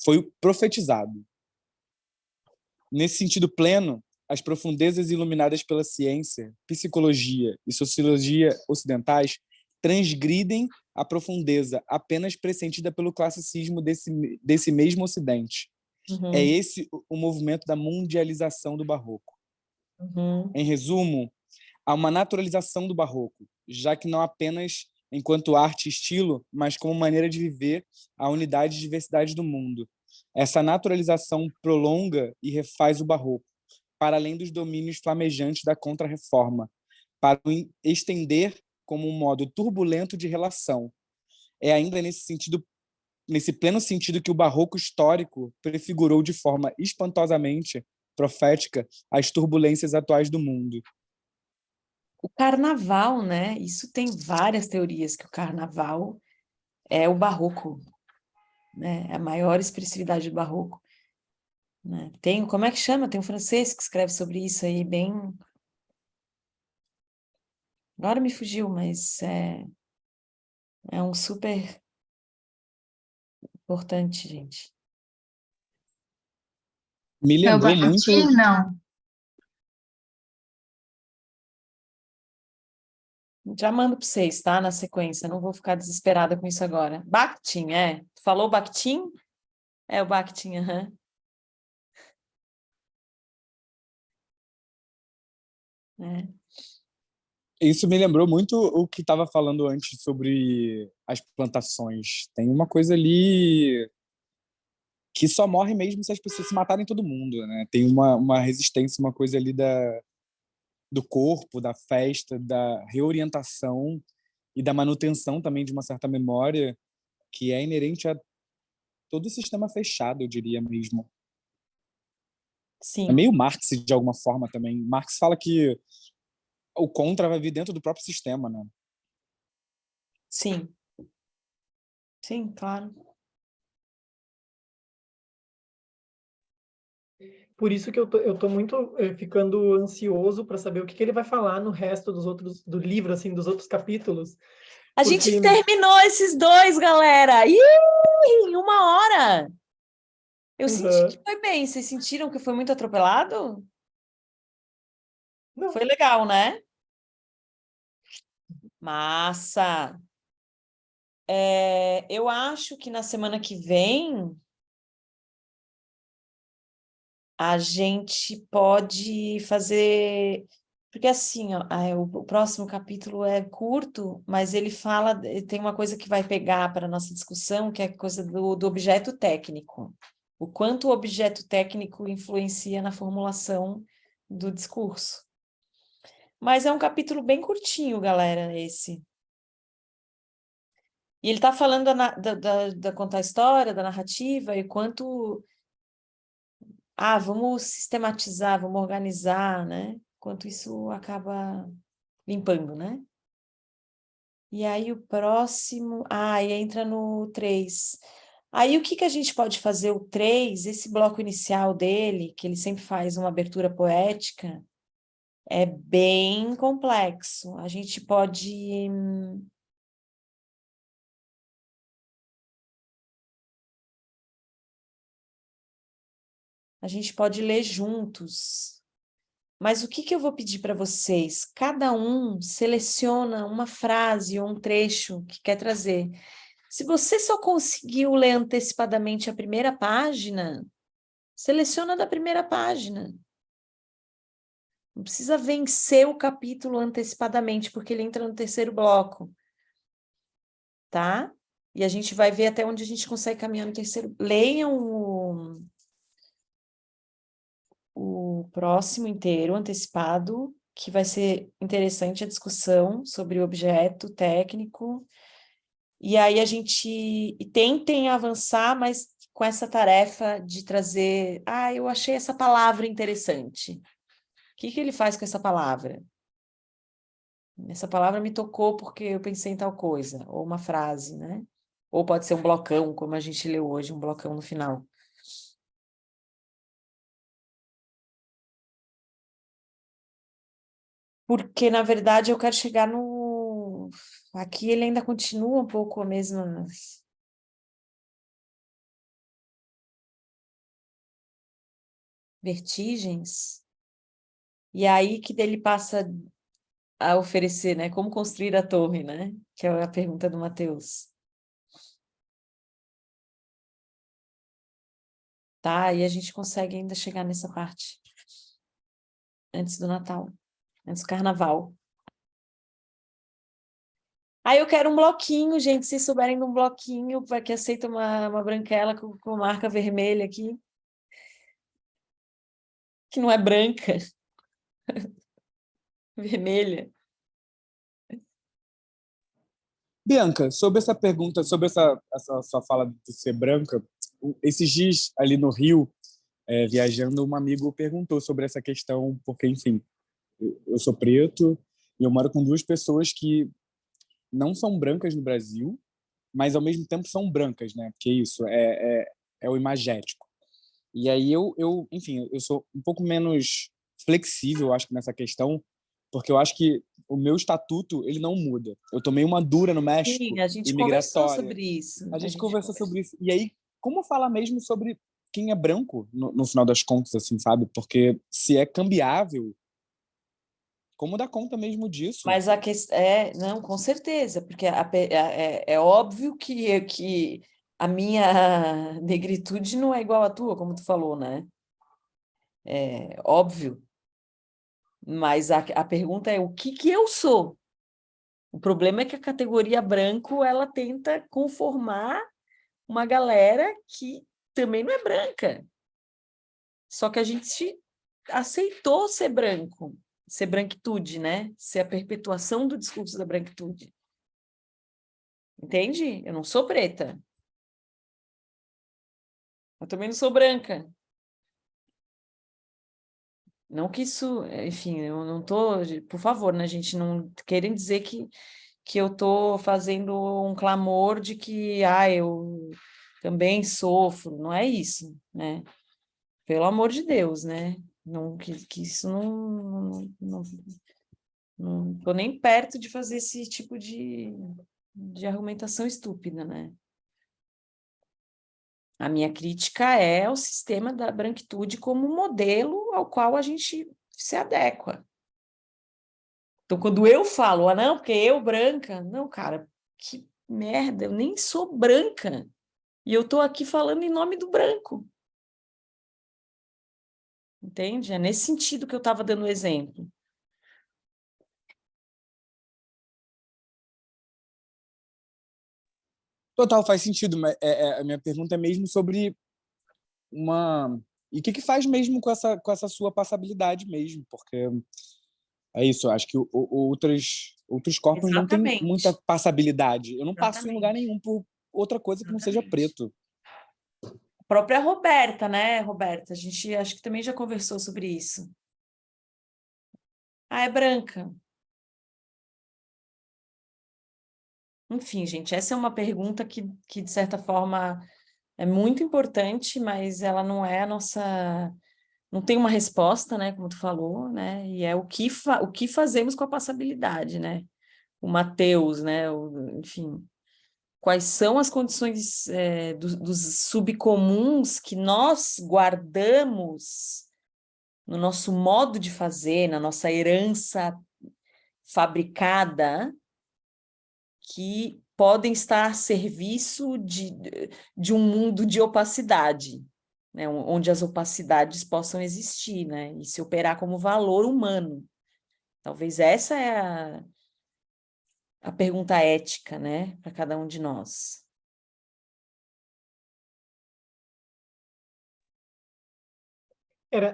Foi profetizado. Nesse sentido pleno, as profundezas iluminadas pela ciência, psicologia e sociologia ocidentais transgridem a profundeza apenas pressentida pelo classicismo desse mesmo Ocidente. É esse o movimento da mundialização do barroco. Em resumo, há uma naturalização do barroco, já que não apenas enquanto arte e estilo, mas como maneira de viver a unidade e diversidade do mundo. Essa naturalização prolonga e refaz o barroco, para além dos domínios flamejantes da Contra-Reforma, para o estender como um modo turbulento de relação. É ainda nesse pleno sentido que o barroco histórico prefigurou de forma espantosamente profética as turbulências atuais do mundo. O carnaval, né? Isso tem várias teorias que o carnaval é o barroco, né? É a maior expressividade do barroco. Né? Como é que chama? Tem um francês que escreve sobre isso aí, bem... Agora me fugiu, mas é um super importante, gente. Me lembrou muito... Não. Já mando para vocês, tá? Na sequência, não vou ficar desesperada com isso agora. Bakhtin, Falou Bakhtin? É o Bakhtin, aham. Isso me lembrou muito o que estava falando antes sobre as plantações. Tem uma coisa ali que só morre mesmo se as pessoas se matarem todo mundo, né? Tem uma resistência, uma coisa ali do corpo, da festa, da reorientação e da manutenção também de uma certa memória que é inerente a todo o sistema fechado, eu diria mesmo. Sim. É meio Marx, de alguma forma, também. Marx fala que o contra vai vir dentro do próprio sistema, né? Sim. Sim, claro. Por isso que eu tô muito ficando ansioso para saber o que ele vai falar no resto do livro, assim, dos outros capítulos. A gente terminou esses dois, galera! Ih, em 1 hora! Eu senti que foi bem. Vocês sentiram que foi muito atropelado? Não. Foi legal, né? Massa! Eu acho que na semana que vem a gente pode fazer... Porque assim, ó, o próximo capítulo é curto, mas ele tem uma coisa que vai pegar para a nossa discussão, que é a coisa do objeto técnico. O quanto o objeto técnico influencia na formulação do discurso. Mas é um capítulo bem curtinho, galera, esse. E ele está falando da contar a história, da narrativa, e quanto... vamos sistematizar, vamos organizar, né? Quanto isso acaba limpando, né? E aí o próximo... e entra no 3. Aí o que a gente pode fazer? O 3, esse bloco inicial dele, que ele sempre faz uma abertura poética, é bem complexo. A gente pode... ler juntos. Mas o que eu vou pedir para vocês? Cada um seleciona uma frase ou um trecho que quer trazer. Se você só conseguiu ler antecipadamente a primeira página, seleciona da primeira página. Não precisa vencer o capítulo antecipadamente, porque ele entra no terceiro bloco. Tá? E a gente vai ver até onde a gente consegue caminhar no terceiro. Leiam o próximo inteiro, antecipado, que vai ser interessante a discussão sobre o objeto técnico. E aí a gente tentem avançar, mas com essa tarefa de trazer, eu achei essa palavra interessante. O que ele faz com essa palavra? Essa palavra me tocou porque eu pensei em tal coisa, ou uma frase, né? Ou pode ser um blocão, como a gente leu hoje, um blocão no final. Porque, na verdade, eu quero chegar no... Aqui ele ainda continua um pouco a mesma... vertigens. E aí que ele passa a oferecer, né? Como construir a torre, né? Que é a pergunta do Mateus. Tá? E a gente consegue ainda chegar nessa parte. Antes do Natal. Antes do Carnaval. Aí eu quero um bloquinho, gente. Se souberem de um bloquinho, para que aceita uma branquela com marca vermelha aqui. Que não é branca. Vermelha. Bianca, sobre essa pergunta, sobre essa sua fala de ser branca, esses dias ali no Rio, viajando, um amigo perguntou sobre essa questão, porque, enfim, eu sou preto e eu moro com duas pessoas que não são brancas no Brasil, mas ao mesmo tempo são brancas, né? Porque isso é o imagético. E aí enfim, eu sou um pouco menos flexível, acho que nessa questão, porque eu acho que o meu estatuto, ele não muda. Eu tomei uma dura no México, Sim, a gente conversou imigratória. sobre isso. A gente conversou sobre isso. E aí, como falar mesmo sobre quem é branco, no final das contas, assim, sabe? Porque se é cambiável, como dar conta mesmo disso? Mas a questão não, com certeza, porque é óbvio que a minha negritude não é igual à tua, como tu falou, né? É óbvio. Mas a pergunta é o que eu sou? O problema é que a categoria branco, ela tenta conformar uma galera que também não é branca. Só que a gente aceitou ser branco, ser branquitude, né? Ser a perpetuação do discurso da branquitude. Entende? Eu não sou preta. Eu também não sou branca. Não que isso, enfim, eu não tô, por favor, né, gente, não querem dizer que eu tô fazendo um clamor de que, eu também sofro, não é isso, né? Pelo amor de Deus, né? Não, que isso não tô nem perto de fazer esse tipo de argumentação estúpida, né? A minha crítica é o sistema da branquitude como modelo ao qual a gente se adequa. Então, quando eu falo, não, porque eu branca, não, cara, que merda, eu nem sou branca. E eu tô aqui falando em nome do branco. Entende? É nesse sentido que eu estava dando o exemplo. Total, faz sentido, mas a minha pergunta é mesmo sobre uma... E o que faz mesmo com essa sua passabilidade mesmo? Porque é isso, eu acho que outros corpos não têm muita Exatamente. passabilidade. Eu não passo em lugar Exatamente. nenhum por outra coisa que não seja preto. A própria Roberta, né, Roberta? A gente acho que também já conversou sobre isso. É branca. Enfim, gente, essa é uma pergunta que de certa forma, é muito importante, mas ela não é a nossa... Não tem uma resposta, né, como tu falou, né? E é o que fazemos com a passabilidade, né? O Mateus, né? Enfim, quais são as condições dos subcomuns que nós guardamos no nosso modo de fazer, na nossa herança fabricada, que podem estar a serviço de um mundo de opacidade. né? Onde as opacidades possam existir, né? E se operar como valor humano. Talvez essa é a pergunta ética, né? Para cada um de nós.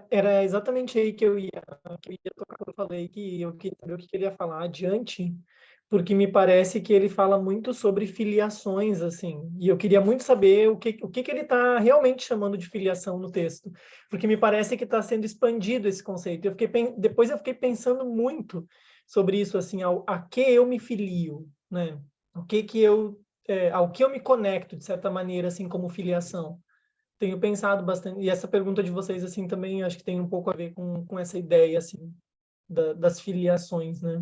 Era exatamente aí que eu ia tocar, quando eu falei que eu queria saber o que ele ia falar adiante, porque me parece que ele fala muito sobre filiações, assim, e eu queria muito saber o que ele está realmente chamando de filiação no texto, porque me parece que está sendo expandido esse conceito. Depois eu fiquei pensando muito sobre isso, assim, a que eu me filio, né? Ao que eu me conecto, de certa maneira, assim, como filiação. Tenho pensado bastante, e essa pergunta de vocês, assim, também acho que tem um pouco a ver com essa ideia, assim, das filiações, né?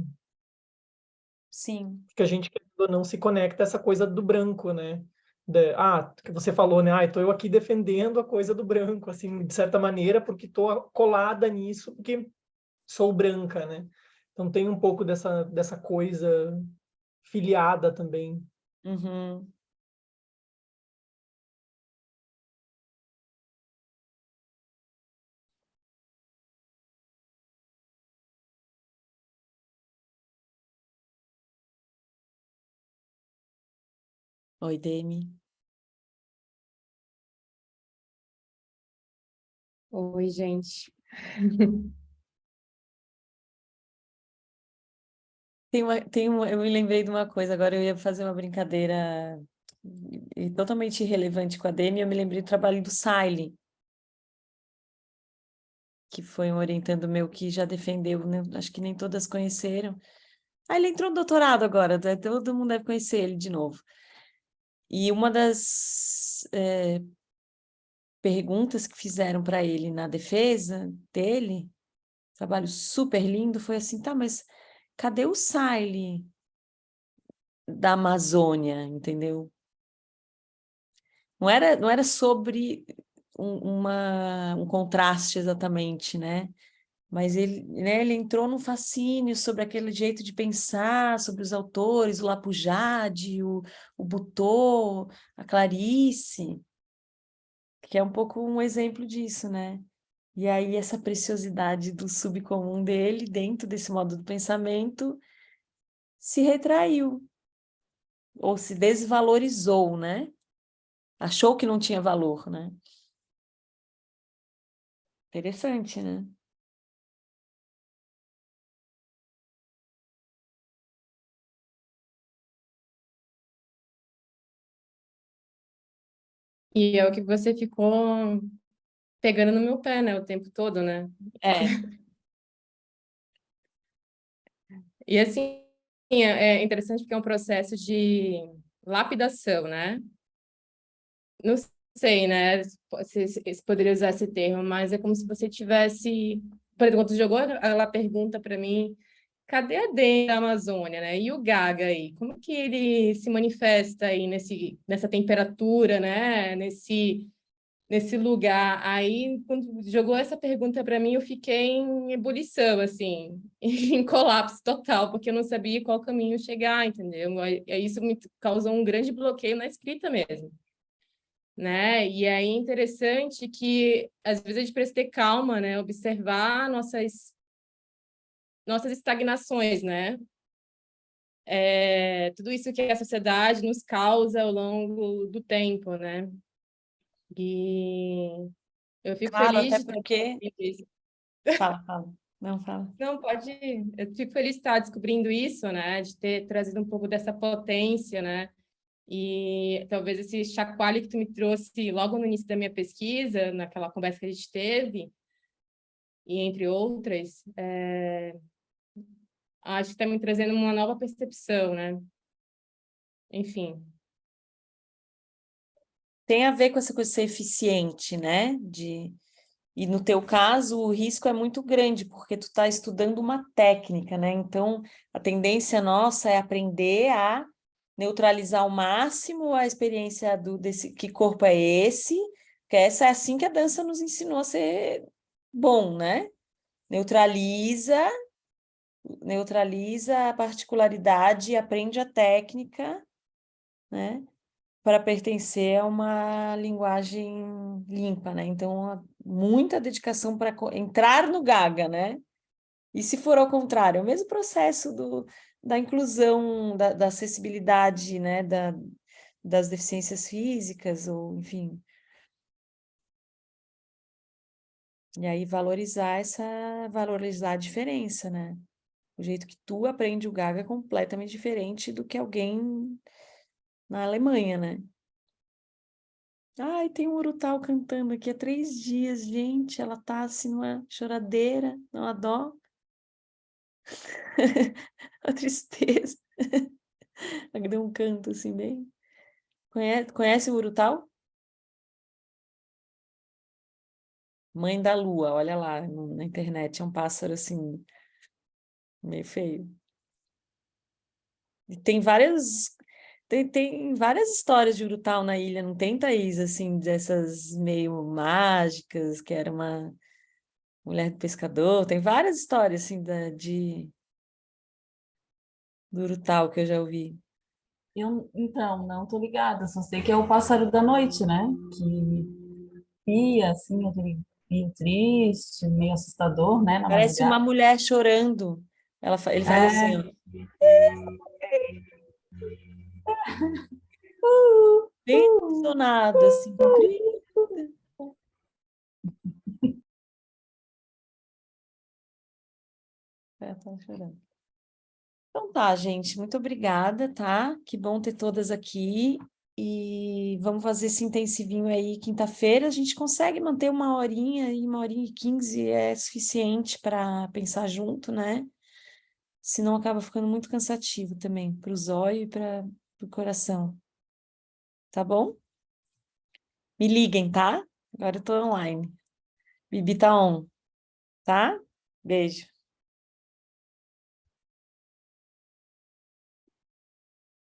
Sim. Porque a gente, querendo ou não, se conecta a essa coisa do branco, né? Que você falou, né? Estou eu aqui defendendo a coisa do branco, assim, de certa maneira, porque estou colada nisso, porque sou branca, né? Então tem um pouco dessa coisa filiada também. Uhum. Oi, Demi. Oi, gente. Eu me lembrei de uma coisa, agora eu ia fazer uma brincadeira totalmente irrelevante com a Demi, eu me lembrei do trabalho do Saile, que foi um orientando meu que já defendeu, né? Acho que nem todas conheceram. Ah, ele entrou no doutorado agora, todo mundo deve conhecer ele de novo. E uma das perguntas que fizeram para ele na defesa dele, trabalho super lindo, foi assim, tá, mas cadê o Saile da Amazônia, entendeu? Não era sobre um contraste exatamente, né? Mas ele entrou num fascínio sobre aquele jeito de pensar, sobre os autores, o Lapujade, o Butô, a Clarice, que é um pouco um exemplo disso, né? E aí essa preciosidade do subcomum dele, dentro desse modo do pensamento, se retraiu, ou se desvalorizou, né? Achou que não tinha valor, né? Interessante, né? E é o que você ficou pegando no meu pé, né, o tempo todo, né? É, E assim, é interessante porque é um processo de lapidação, né? Não sei, né, se poderia usar esse termo, mas é como se você tivesse... Por exemplo, quando você jogou ela pergunta para mim, cadê a Dentro da Amazônia, né? E o Gaga aí? Como que ele se manifesta aí nessa temperatura, né? Nesse lugar. Aí, quando jogou essa pergunta para mim, eu fiquei em ebulição, assim, em colapso total, porque eu não sabia qual caminho chegar, entendeu? Aí isso me causou um grande bloqueio na escrita mesmo, né? E aí é interessante que, às vezes, a gente precisa ter calma, né? Observar nossas estagnações, né? Tudo isso que a sociedade nos causa ao longo do tempo, né? E eu fico claro, feliz até de estar porque... descobrindo isso. Fala, fala. Não, fala. Não, pode ir. Eu fico feliz de estar descobrindo isso, né? De ter trazido um pouco dessa potência, né? E talvez esse chacoalho que tu me trouxe logo no início da minha pesquisa, naquela conversa que a gente teve, e entre outras, acho que está me trazendo uma nova percepção, né? Enfim. Tem a ver com essa coisa de ser eficiente, né? E no teu caso, o risco é muito grande, porque tu está estudando uma técnica, né? Então, a tendência nossa é aprender a neutralizar ao máximo a experiência desse que corpo é esse, que essa é assim que a dança nos ensinou a ser bom, né? Neutraliza, neutraliza a particularidade, aprende a técnica, né? para pertencer a uma linguagem limpa, né? Então, muita dedicação para entrar no Gaga, né? E se for ao contrário, é o mesmo processo da inclusão, da acessibilidade, né? Das deficiências físicas, ou enfim. E aí valorizar a diferença, né? O jeito que tu aprende o Gaga é completamente diferente do que alguém na Alemanha, né? Ai, tem um Urutau cantando aqui há 3 dias, gente. Ela tá assim numa choradeira, numa dó. A tristeza. Ela deu um canto assim bem. Conhece o Urutau? Mãe da Lua, olha lá na internet. É um pássaro assim, meio feio. E tem várias. Tem várias histórias de Urutau na ilha, não tem, Thaís? Assim, dessas meio mágicas, que era uma mulher do pescador. Tem várias histórias assim do Urutau que eu já ouvi. Então, não tô ligada, só sei que é o pássaro da noite, né? Que pia, assim, aquele pio triste, meio assustador, né? Na Parece madrugada. uma mulher chorando. Ele faz assim, É, ó, bem emocionado, assim. Ela tá chorando. Então tá, gente, muito obrigada, tá? Que bom ter todas aqui. E vamos fazer esse intensivinho aí quinta-feira. A gente consegue manter 1 horinha e 1 hora e 15 é suficiente para pensar junto, né? Senão acaba ficando muito cansativo também para os olhos e para o coração. Tá bom? Me liguem, tá? Agora eu tô online. Bibi tá on, tá? Beijo.